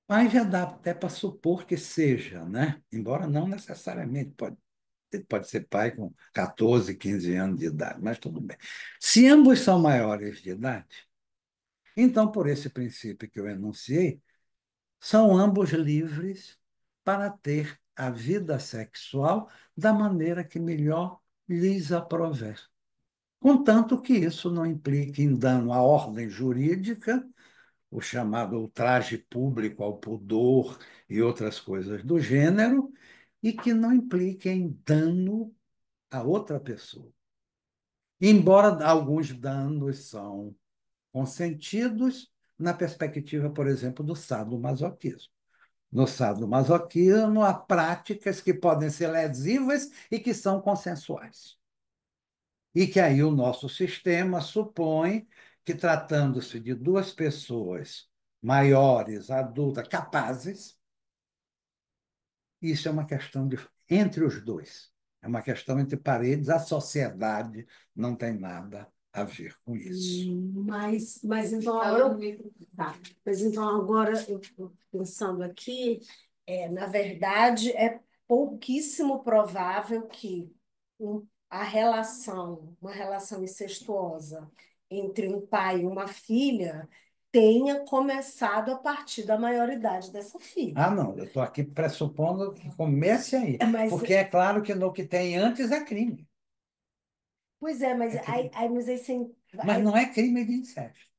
mas já dá até para supor que seja, né? Embora não necessariamente, pode ser pai com 14, 15 anos de idade, mas tudo bem. Se ambos são maiores de idade, então, por esse princípio que eu enunciei, são ambos livres para ter a vida sexual da maneira que melhor lhes aprover. Contanto que isso não implique em dano à ordem jurídica, o chamado ultraje público ao pudor e outras coisas do gênero, e que não implique em dano a outra pessoa. Embora alguns danos são consentidos na perspectiva, por exemplo, do sadomasoquismo. No sadomasoquismo, há práticas que podem ser lesivas e que são consensuais. E que aí o nosso sistema supõe que, tratando-se de duas pessoas maiores, adultas, capazes, isso é uma questão entre os dois. É uma questão entre paredes, a sociedade não tem nada a ver com isso. Mas então agora, tá. Mas então agora eu tô pensando aqui, na verdade, é pouquíssimo provável que uma relação incestuosa entre um pai e uma filha tenha começado a partir da maioridade dessa filha. Ah, não, eu estou aqui pressupondo que comece aí, Mas, porque é claro que no que tem antes é crime. pois é, mas É crime. mas aí, sem, Mas não é crime de incesto,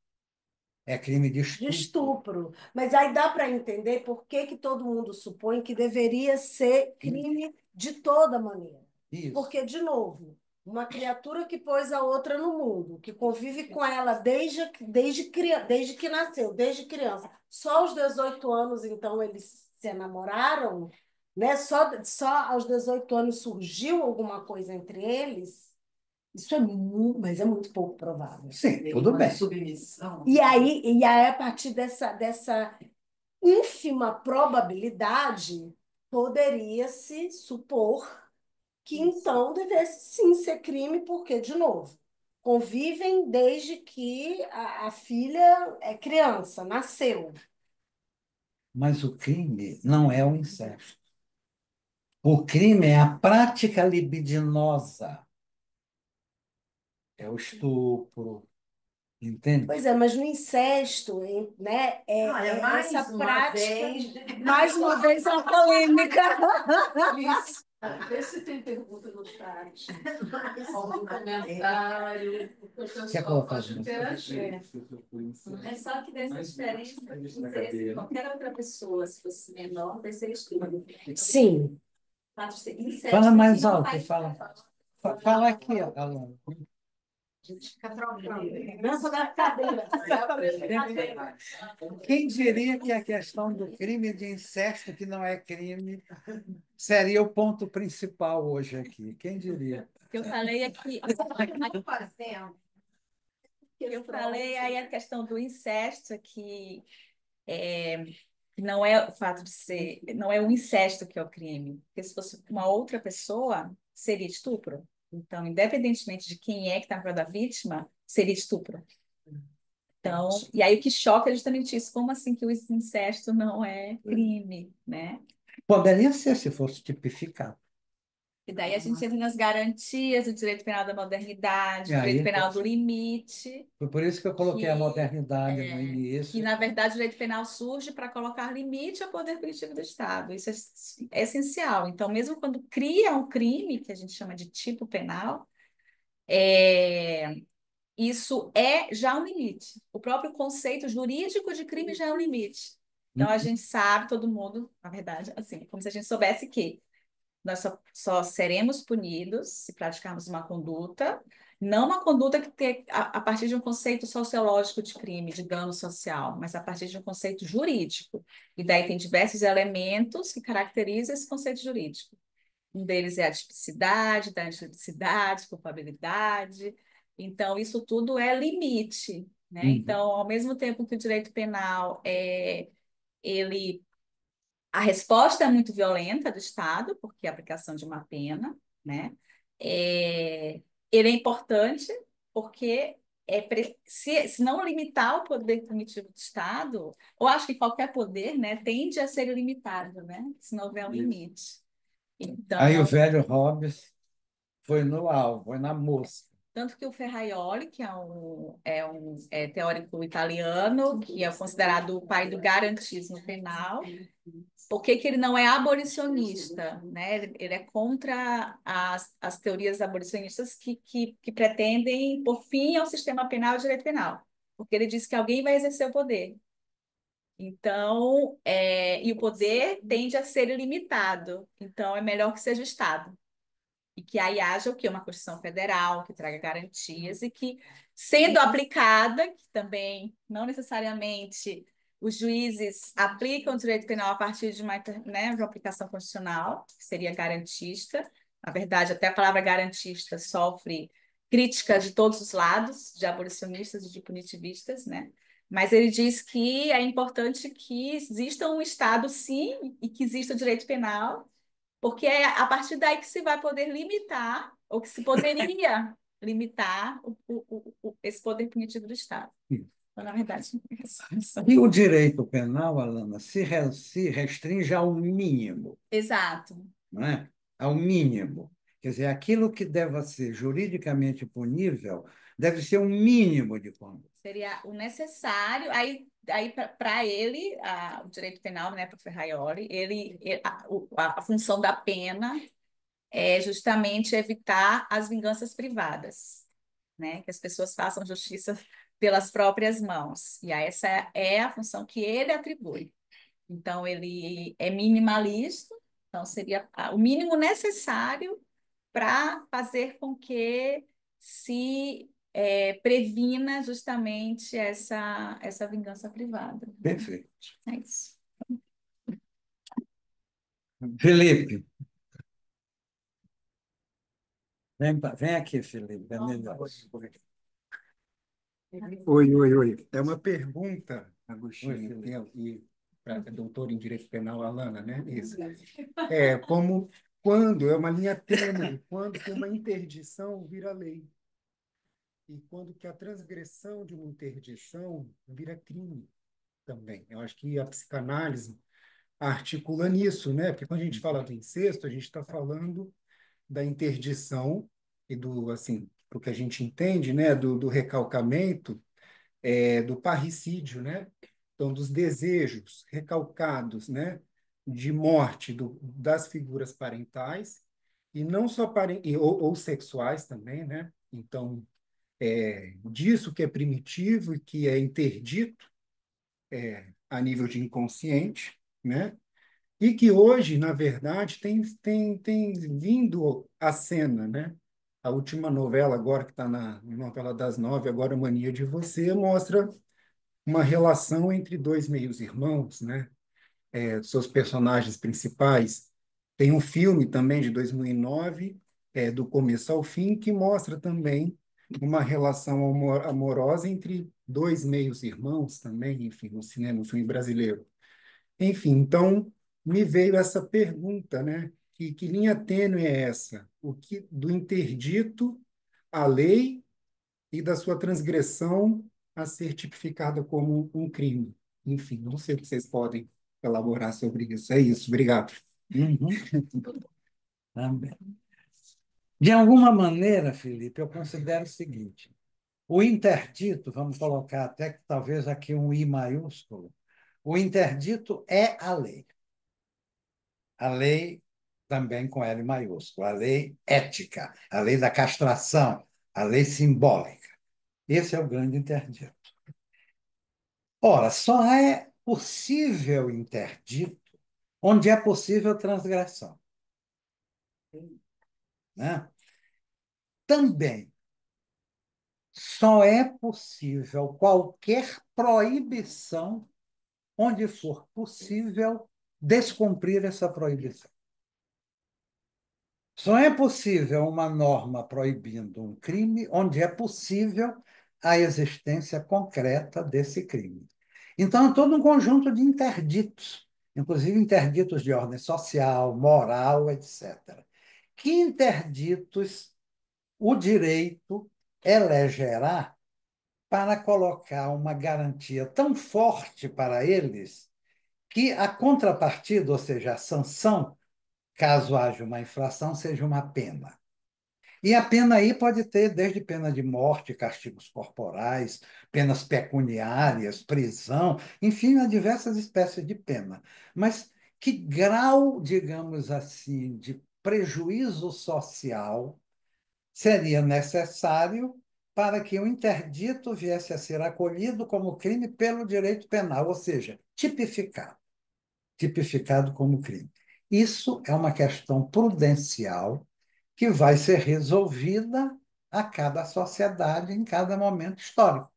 é crime de de estupro. estupro. Mas aí dá para entender por que que todo mundo supõe que deveria ser crime de toda maneira. Isso. Porque, de novo, uma criatura que pôs a outra no mundo, que convive com ela desde que nasceu, desde criança. Só aos 18 anos, então, eles se namoraram, né? Só aos 18 anos surgiu alguma coisa entre eles. Isso é muito, mas é muito pouco provável. Sim, tudo bem. Submissão. E aí, a partir dessa ínfima probabilidade, poderia-se supor que então devesse sim ser crime, porque, de novo, convivem desde que a filha é criança, nasceu. Mas o crime não é o incesto. O crime é a prática libidinosa, é o estupro, entende? Pois é, mas no incesto, né, essa prática, mais uma vez, é uma polêmica. Isso. Vê se tem pergunta no chat, algum comentário. O Quer pessoal colocar pode interagir. É só que dessa diferença, se qualquer outra pessoa, se fosse menor, vai ser estupro. Sim. O fato de ser incesto Fala mais não alto, vai- fala aqui, Alana. A gente fica trocando. Dança da cadeira. Quem diria que a questão do crime de incesto, que não é crime, seria o ponto principal hoje aqui? Quem diria? Eu falei aqui. Eu falei aí a questão do incesto, que não é o fato de ser, não é o incesto que é o crime, porque se fosse uma outra pessoa, seria estupro. Então, independentemente de quem é que está na da vítima, seria estupro. Então, e aí o que choca é justamente isso, como assim que o incesto não é crime, né? Poderia ser se fosse tipificado. E daí a gente entra nas garantias do direito penal da modernidade, E do aí, direito penal do limite, foi por isso que eu coloquei a que modernidade no que, início. na verdade, o direito penal surge para colocar limite ao poder punitivo do Estado. Isso é essencial. Então, mesmo quando cria um crime, que a gente chama de tipo penal, isso é já um limite. O próprio conceito jurídico de crime já é um limite. Então, a gente sabe, todo mundo, na verdade, assim, como se a gente soubesse que nós só seremos punidos se praticarmos uma conduta, não uma conduta que a partir de um conceito sociológico de crime, de dano social, mas a partir de um conceito jurídico. E daí tem diversos elementos que caracterizam esse conceito jurídico. Um deles é a tipicidade, da antitipicidade, culpabilidade. Então, isso tudo é limite, né? Então, ao mesmo tempo que o direito penal ele a resposta é muito violenta do Estado, porque é a aplicação de uma pena, né? Ele é importante porque se não limitar o poder punitivo do Estado, eu acho que qualquer poder, né, tende a ser limitado, né? Se não houver um limite. Aí o Então, velho Hobbes foi no alvo, foi na mosca. tanto que o Ferraioli, que é um teórico italiano, que é considerado o pai do garantismo penal, por que que ele não é abolicionista, né? Ele é contra as teorias abolicionistas que pretendem pôr fim ao sistema penal e ao direito penal, porque ele diz que alguém vai exercer o poder. Então, e o poder tende a ser ilimitado, então é melhor que seja o Estado. E que aí haja o quê? Uma Constituição Federal que traga garantias e que, sendo aplicada, que também não necessariamente os juízes aplicam o direito penal a partir de né, de uma aplicação constitucional, que seria garantista. Na verdade, até a palavra garantista sofre críticas de todos os lados, de abolicionistas e de punitivistas, né? Mas ele diz que é importante que exista um Estado, sim, e que exista o direito penal, porque é a partir daí que se vai poder limitar, ou que se poderia limitar esse poder punitivo do Estado. Então, na verdade, é só isso. E o direito penal, Alana, se restringe ao mínimo, Exato. não é? Ao mínimo. Quer dizer, aquilo que deva ser juridicamente punível deve ser um mínimo de conduta. Seria o necessário. Aí para ele, o direito penal, né, para o Ferraioli, a função da pena é justamente evitar as vinganças privadas, né? Que as pessoas façam justiça pelas próprias mãos. E aí essa é a função que ele atribui. Então, ele é minimalista, então seria o mínimo necessário para fazer com que se previna justamente essa vingança privada. Perfeito. É isso. Felipe, vem aqui, Felipe, é melhor. Oi, oi, oi. É uma pergunta, Oi, Agostinho, Felipe. e para a doutora em Direito Penal, Alana, né? Isso. Quando é uma linha tênue, quando que uma interdição vira lei e quando que a transgressão de uma interdição vira crime também. Eu acho que a psicanálise articula nisso, né? Porque quando a gente fala do incesto, a gente está falando da interdição e do, assim, o que a gente entende, né, do recalcamento, do parricídio, né? Então, dos desejos recalcados, né, de morte das figuras parentais, e não só ou sexuais também, né? Então, disso que é primitivo e que é interdito a nível de inconsciente, né? E que hoje, na verdade, tem vindo à cena, né? A última novela, agora que está na novela das 9, agora Mania de Você, mostra uma relação entre dois meios-irmãos, né? Seus personagens principais. Tem um filme também de 2009, do começo ao fim, que mostra também uma relação amorosa entre dois meios-irmãos também, enfim, no cinema, no filme brasileiro. Enfim, então me veio essa pergunta, né? Que linha tênue é essa? O que do interdito à lei e da sua transgressão a ser tipificada como um crime. Enfim, não sei o que vocês podem elaborar sobre isso. É isso, obrigado. Uhum. Também. De alguma maneira, Felipe, eu considero o seguinte: o interdito, vamos colocar até que talvez aqui um I maiúsculo, o interdito é a lei. A lei também com L maiúsculo, a lei ética, a lei da castração, a lei simbólica. Esse é o grande interdito. Ora, só é possível interdito onde é possível transgressão, né? Também só é possível qualquer proibição onde for possível descumprir essa proibição. Só é possível uma norma proibindo um crime onde é possível a existência concreta desse crime. Então, é todo um conjunto de interditos, inclusive interditos de ordem social, moral, etc. Que interditos o direito elegerá para colocar uma garantia tão forte para eles que a contrapartida, ou seja, a sanção, caso haja uma infração, seja uma pena. E a pena aí pode ter desde pena de morte, castigos corporais, penas pecuniárias, prisão, enfim, há diversas espécies de pena. Mas que grau, digamos assim, de prejuízo social seria necessário para que o interdito viesse a ser acolhido como crime pelo direito penal, ou seja, tipificado como crime? Isso é uma questão prudencial que vai ser resolvida a cada sociedade em cada momento histórico.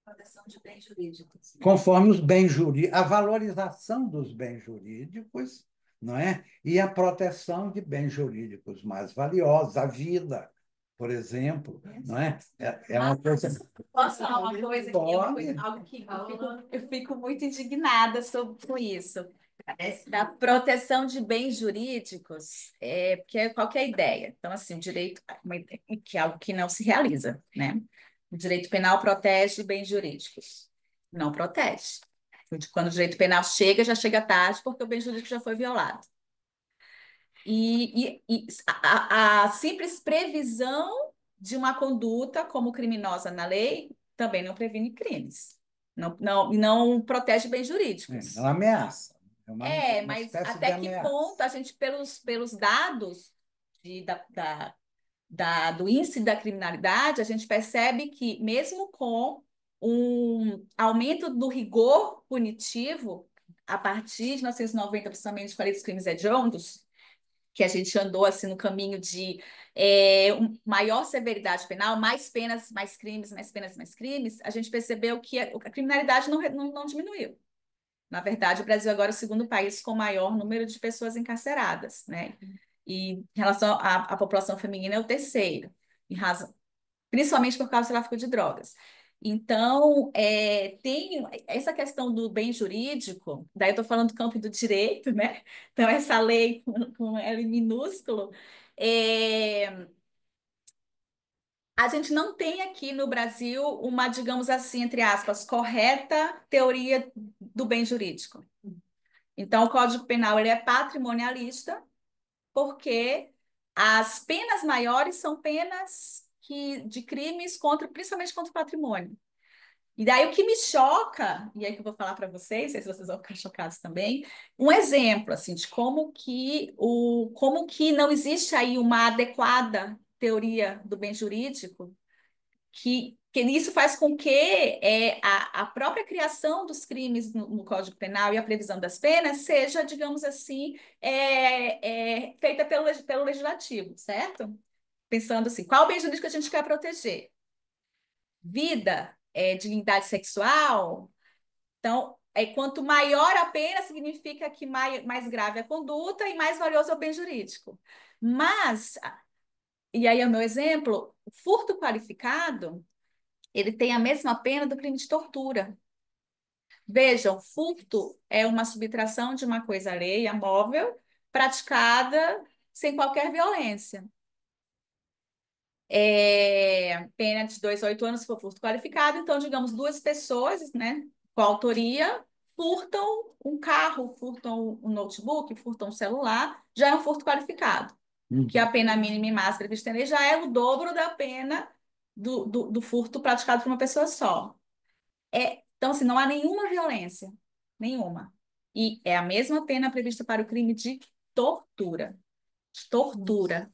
Proteção de bens jurídicos. Conforme os bens jurídicos, a valorização dos bens jurídicos, não é? E a proteção de bens jurídicos mais valiosos, a vida, por exemplo, não é? É uma coisa. Posso falar uma coisa aqui? Pode. Algo que eu fico muito indignada com isso. Da proteção de bens jurídicos, porque qual que é a ideia? Então, assim, o direito, que é algo que não se realiza, né? O direito penal protege bens jurídicos. Não protege. Quando o direito penal chega, já chega tarde, porque o bem jurídico já foi violado. E a simples previsão de uma conduta como criminosa na lei também não previne crimes. Não protege bens jurídicos. É uma ameaça. É uma Mas espécie de até que ameaça. ponto a gente, pelos dados do índice da criminalidade, a gente percebe que, mesmo com um aumento do rigor punitivo, a partir de 1990, principalmente com a lei dos crimes hediondos, que a gente andou assim no caminho de maior severidade penal, mais penas, mais crimes, mais penas, mais crimes, a gente percebeu que a criminalidade não diminuiu. Na verdade, o Brasil agora é o segundo país com maior número de pessoas encarceradas, né? E em relação à população feminina, é o terceiro, principalmente por causa do tráfico de drogas. Então, tem essa questão do bem jurídico, daí eu estou falando do campo do direito, né? Então, essa lei com L minúsculo, a gente não tem aqui no Brasil uma, digamos assim, entre aspas, correta teoria do bem jurídico. Então, o Código Penal ele é patrimonialista, porque as penas maiores são penas de crimes contra, principalmente contra o patrimônio. E daí o que me choca, e aí que eu vou falar para vocês, não sei se vocês vão ficar chocados também, um exemplo assim de como que não existe aí uma adequada teoria do bem jurídico, que isso faz com que a própria criação dos crimes no Código Penal e a previsão das penas seja, digamos assim, feita pelo legislativo, certo? Pensando assim, qual o bem jurídico que a gente quer proteger? Vida, dignidade sexual. Então, quanto maior a pena, significa que mais grave a conduta e mais valioso é o bem jurídico. Mas, e aí é o meu exemplo, o furto qualificado, ele tem a mesma pena do crime de tortura. Vejam, furto é uma subtração de uma coisa alheia, móvel, praticada sem qualquer violência. Pena de 2 a 8 anos se for furto qualificado. Então, digamos, duas pessoas, né, com autoria, furtam um carro, furtam um notebook, furtam um celular, já é um furto qualificado. Que a pena mínima e máxima prevista em lei já é o dobro da pena do furto praticado por uma pessoa só. Então, assim, não há nenhuma violência, nenhuma. E é a mesma pena prevista para o crime de tortura. Tortura.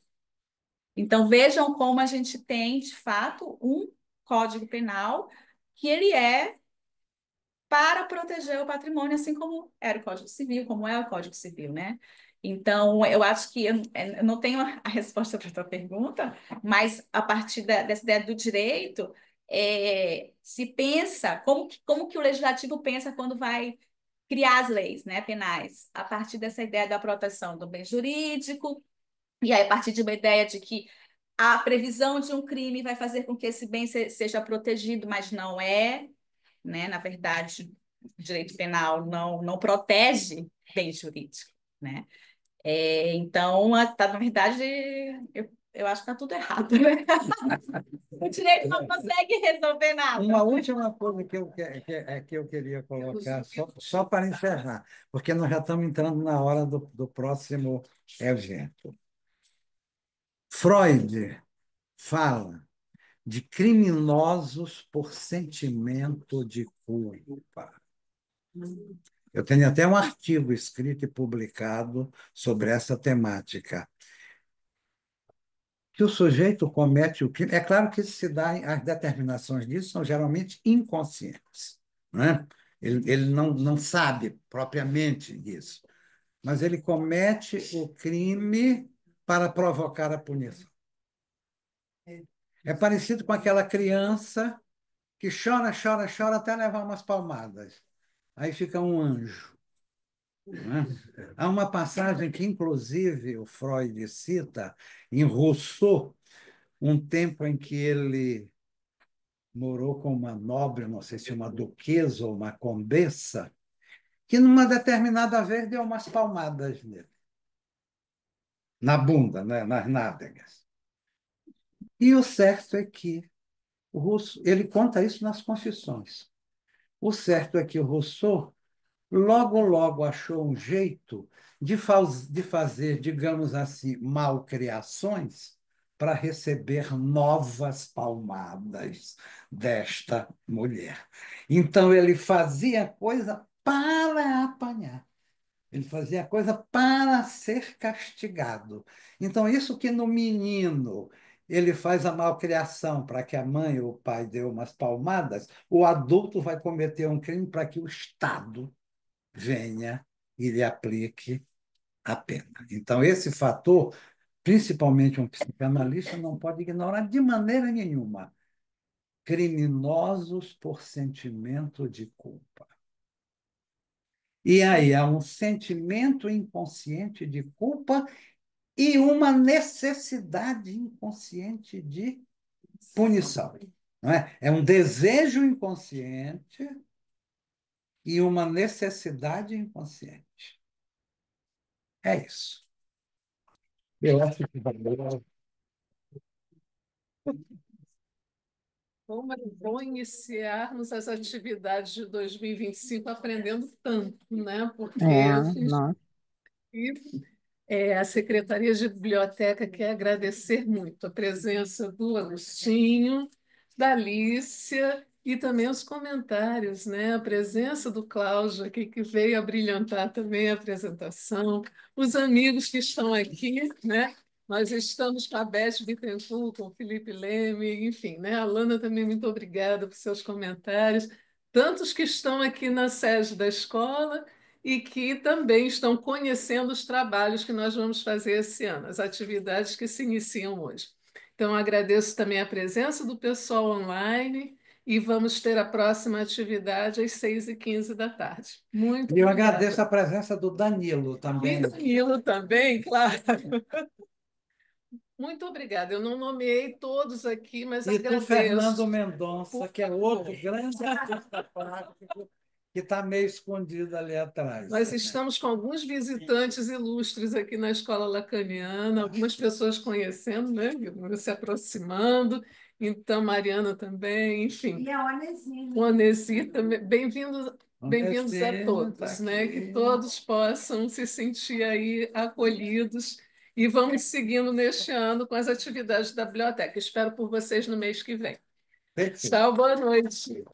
Então, vejam como a gente tem, de fato, um Código Penal que ele é para proteger o patrimônio, assim como era o Código Civil, como é o Código Civil, né? Então, eu acho que eu não tenho a resposta para a tua pergunta, mas a partir dessa ideia do direito, se pensa, como que o legislativo pensa quando vai criar as leis, né, penais, a partir dessa ideia da proteção do bem jurídico, e aí a partir de uma ideia de que a previsão de um crime vai fazer com que esse bem seja protegido, mas não é, né? Na verdade, o direito penal não protege bem jurídico, né? Então, na verdade, eu acho que está tudo errado, né? O direito não consegue resolver nada. Uma última coisa que eu queria colocar, só para encerrar, porque nós já estamos entrando na hora do próximo evento. Freud fala de criminosos por sentimento de culpa. Eu tenho até um artigo escrito e publicado sobre essa temática. Que o sujeito comete o crime. É claro que se dá, as determinações disso são geralmente inconscientes, não é? Ele não sabe propriamente disso, mas ele comete o crime para provocar a punição. É parecido com aquela criança que chora, chora, chora até levar umas palmadas. Aí fica um anjo. Não é? Há uma passagem que, inclusive, o Freud cita em Rousseau, um tempo em que ele morou com uma nobre, não sei se uma duquesa ou uma condessa, que numa determinada vez deu umas palmadas nele, na bunda, né, nas nádegas. E o certo é que o Rousseau, ele conta isso nas Confissões. O certo é que o Rousseau logo, logo achou um jeito de fazer, digamos assim, malcriações para receber novas palmadas desta mulher. Então, ele fazia coisa para apanhar. Ele fazia coisa para ser castigado. Então, isso que no menino ele faz a malcriação para que a mãe ou o pai dê umas palmadas, o adulto vai cometer um crime para que o Estado venha e lhe aplique a pena. Então, esse fator, principalmente um psicanalista, não pode ignorar de maneira nenhuma. Criminosos por sentimento de culpa. E aí há um sentimento inconsciente de culpa e uma necessidade inconsciente de punição. Não é? É um desejo inconsciente e uma necessidade inconsciente. É isso. Eu acho que valeu. Como é bom iniciarmos as atividades de 2025 aprendendo tanto, né? Porque eu fiz Nossa. a Secretaria de Biblioteca quer agradecer muito a presença do Agostinho, da Alicia e também os comentários, né? A presença do Cláudio aqui, que veio a brilhantar também a apresentação, os amigos que estão aqui, né? Nós estamos com a Beth Bittencourt, com o Felipe Leme, enfim, né? A Lana também, muito obrigada por seus comentários. Tantos que estão aqui na sede da escola e que também estão conhecendo os trabalhos que nós vamos fazer esse ano, as atividades que se iniciam hoje. Então, agradeço também a presença do pessoal online e vamos ter a próxima atividade às 6h15 da tarde. Muito E eu obrigada. agradeço a presença do Danilo E também. Danilo também, claro. Muito obrigada. Eu não nomeei todos aqui, mas E do agradeço. Fernando Mendonça, Por que é outro favor. grande artista plástico, que está meio escondido ali atrás. Nós estamos com alguns visitantes ilustres aqui na Escola Lacaniana, algumas pessoas conhecendo, né? Se aproximando. Então, Mariana também, enfim. E a Onesina. O Onesi também. Bem-vindos, bem-vindos a Onesi, todos, tá né? aqui. Que todos possam se sentir aí acolhidos. E vamos seguindo neste ano com as atividades da biblioteca. Espero por vocês no mês que vem. Perfeito. Tchau, boa noite.